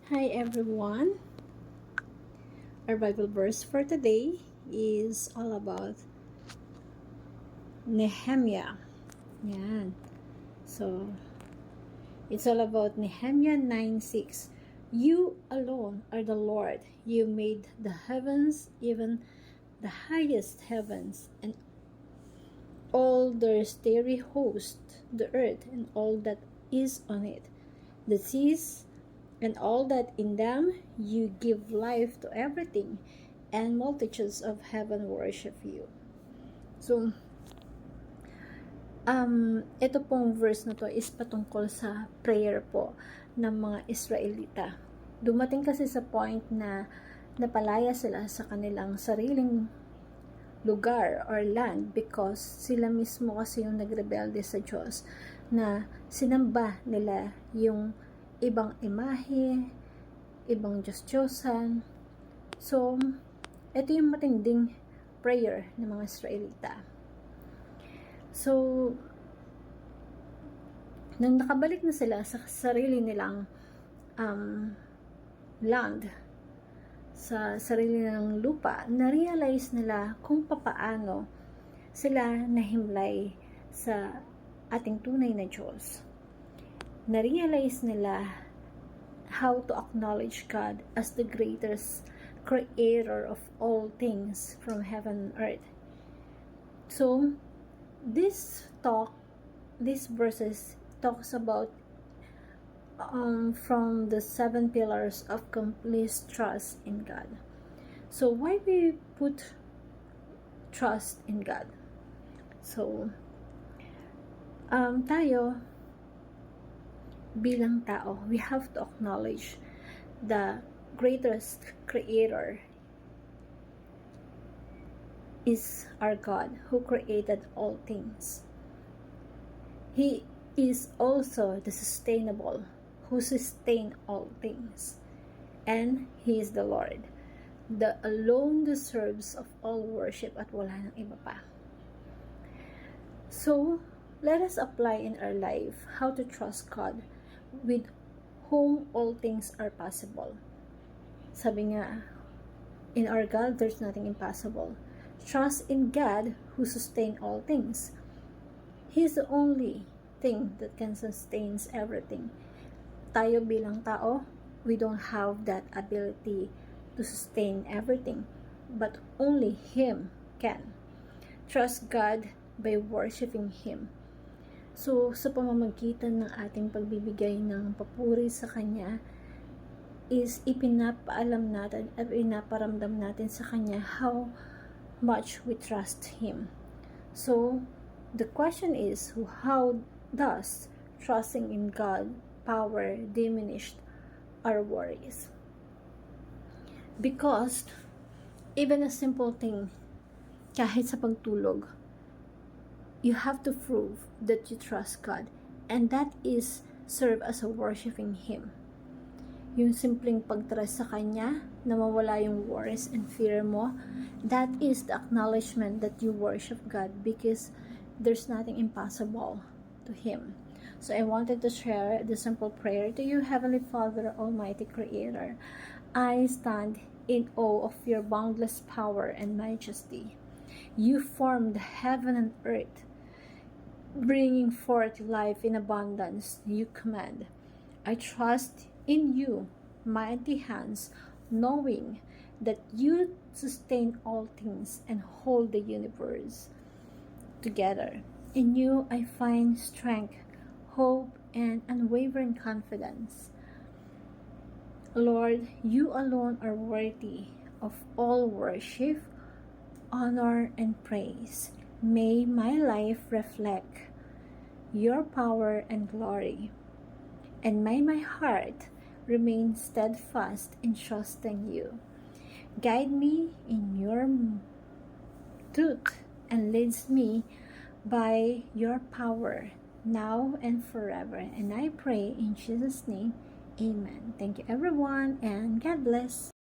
Hi everyone. Our Bible verse for today is all about Nehemiah. Yan. So, it's all about Nehemiah 9:6. You alone are the Lord. You made the heavens, even the highest heavens, and all their starry host, the earth and all that is on it, the seas and all that in them. You give life to everything, and multitudes of heaven worship you. So, ito pong verse na to is patungkol sa prayer po ng mga Israelita. Dumating kasi sa point na napalaya sila sa kanilang sariling lugar or land because sila mismo kasi yung nagrebelde sa Diyos, na sinamba nila yung ibang imahe, ibang Diyos-Diyosan. So, ito yung matinding prayer ng mga Israelita. So, nang nakabalik na sila sa sarili nilang land, sa sarili nilang lupa, na-realize nila kung papaano sila nahimlay sa ating tunay na Diyos. Na-realize nila how to acknowledge God as the greatest creator of all things from heaven and earth. So, this verses talks about from the 7 pillars of complete trust in God. So, why we put trust in God? So, tayo bilang tao, we have to acknowledge the greatest creator is our God who created all things. He is also the sustainable, who sustain all things, and He is the Lord, the alone deserves of all worship at wala nang iba pa. So, let us apply in our life how to trust God, with whom all things are possible. Sabi nga, in our God, there's nothing impossible. Trust in God who sustain all things. He is the only thing that can sustain everything. Tayo bilang tao, we don't have that ability to sustain everything, but only Him can. Trust God by worshiping Him. So, sa pamamagitan ng ating pagbibigay ng papuri sa Kanya, is ipinapaalam natin at ipinaparamdam natin sa Kanya how much we trust Him. So, the question is, how does trusting in God power diminish our worries? Because even a simple thing, kahit sa pagtulog, you have to prove that you trust God, and that is serve as a worshiping Him. Yung simpleng pagtrust sa Kanya, na mawala yung worries and fear mo, that is the acknowledgement that you worship God, because there's nothing impossible to Him. So I wanted to share the simple prayer to you. Heavenly Father, Almighty Creator, I stand in awe of your boundless power and majesty. You formed heaven and earth, bringing forth life in abundance. You command. I trust in you, mighty hands, knowing that you sustain all things and hold the universe together. In you I find strength, hope, and unwavering confidence. Lord, you alone are worthy of all worship, honor, and praise. May my life reflect your power and glory, and may my heart remain steadfast in trusting you. Guide me in your truth and leads me by your power now and forever. And I pray in Jesus' name, amen. Thank you everyone, and God bless.